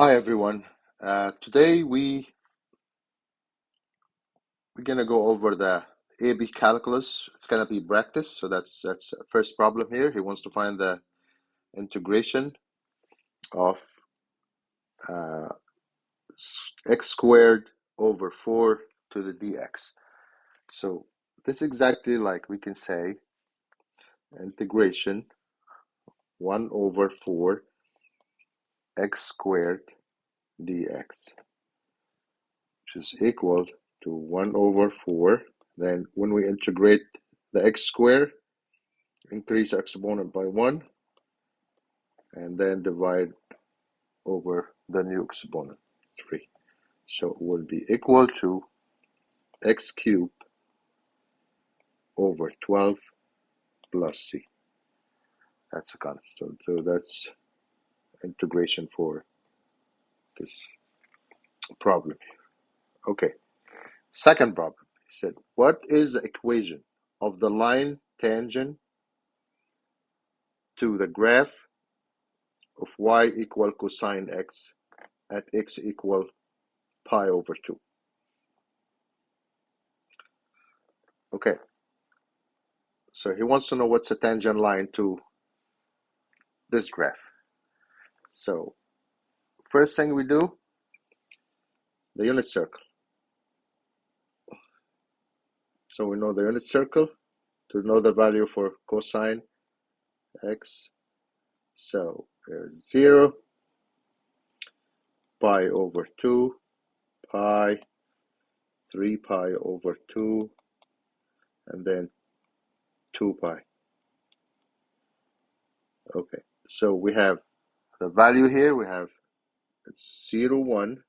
Hi everyone. Today we're gonna go over the AB calculus. It's gonna be practice, so that's the first problem here. He wants to find the integration of uh, x squared over 4 to the dx. So this is exactly like we can say integration 1 over 4 x squared dx, which is equal to 1 over 4. Then when we integrate the x squared, increase exponent by 1 and then divide over the new exponent 3. So it will be equal to x cubed over 12 plus c. That's a constant. So that's integration for this problem. Okay, second problem. He said, what is the equation of the line tangent to the graph of y equal cosine x at x equal pi over 2? Okay, so he wants to know what's the tangent line to this graph. So first thing we do, the unit circle. So we know the unit circle to know the value for cosine x. So there's 0, pi over 2, pi, 3 pi over 2, and then 2 pi. Okay, so we have the value here, we have it's 0, 1,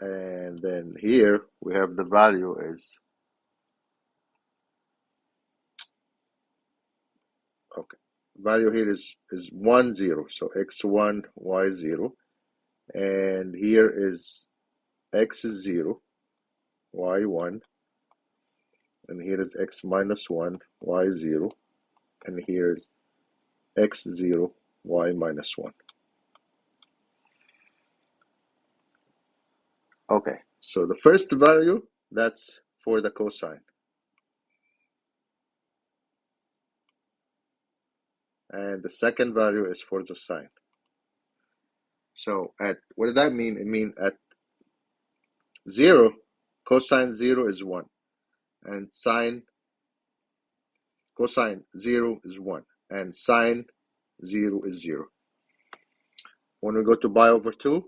and then here we have the value is, okay, value here is 1, 0, so x1, y0, and here is x is 0, y1, and here is x minus 1, y0, and here is x0, y minus 1. Okay, so the first value, that's for the cosine. And the second value is for the sine. So what does that mean? It means at 0, cosine 0 is 1. And cosine 0 is 1. And sine 0 is 0. When we go to pi over 2,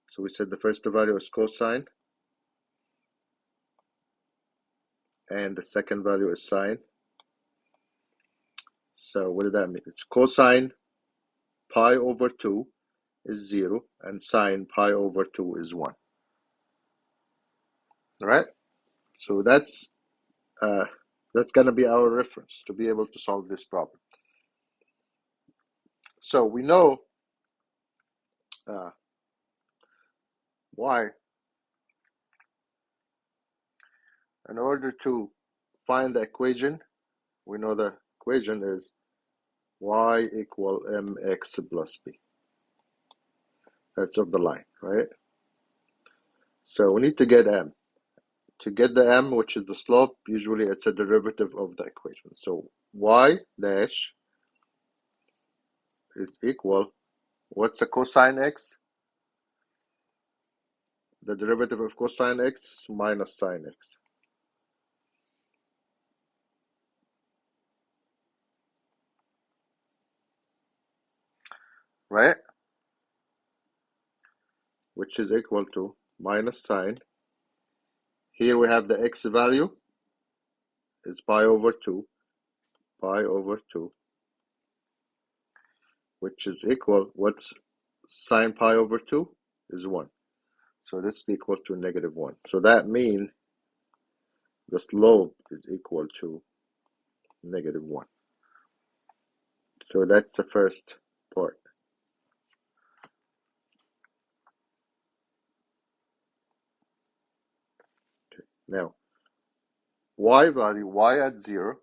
so we said the first value is cosine. And the second value is sine. So what does that mean? It's cosine pi over 2 is 0, and sine pi over 2 is 1. All right? So that's going to be our reference to be able to solve this problem. So we know uh, y, in order to find the equation, we know the equation is y equal mx plus b. That's of the line, right? So we need to get m. To get the m, which is the slope, usually it's a derivative of the equation. So y dash is equal, what's the cosine x? The derivative of cosine x minus sine x. Right? Which is equal to minus sine. Here we have the x value is pi over 2, which is equal, what's sine pi over 2 is 1. So this is equal to negative 1. So that means the slope is equal to negative 1. So that's the first part. Okay. Now, y value, y at 0,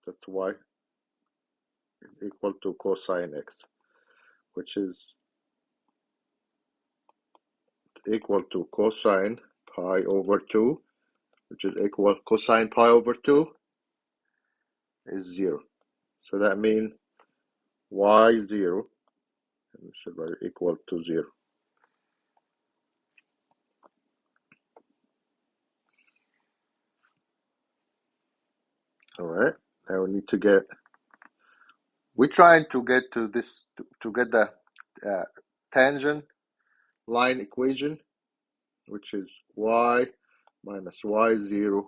That's y is equal to cosine x, which is equal to cosine pi over 2, which is equal cosine pi over 2 is 0. So that means y0 should be equal to 0. All right. Now we need to get. We're trying to get to this to get the tangent line equation, which is y minus y0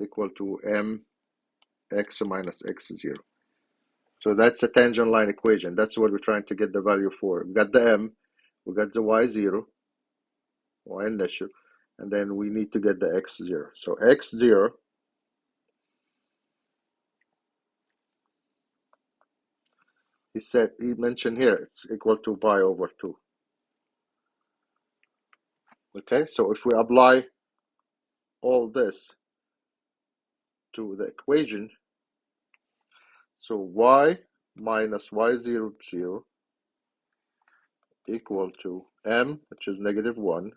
equal to mx minus x0. So that's a tangent line equation. That's what we're trying to get the value for. We got the m, we got the y0, y initial, and then we need to get the x0. So x0 he mentioned here it's equal to pi over 2. Okay, so if we apply all this to the equation, so y minus y0 0 equal to m, which is -1,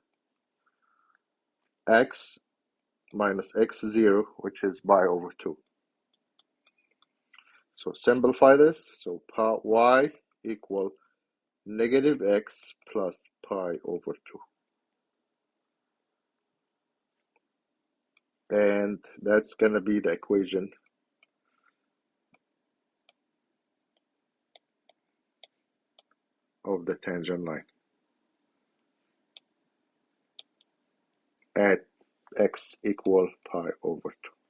x minus x0, which is pi over 2. So simplify this. So pi y equal -x plus pi over 2. And that's going to be the equation of the tangent line at x equal pi over 2.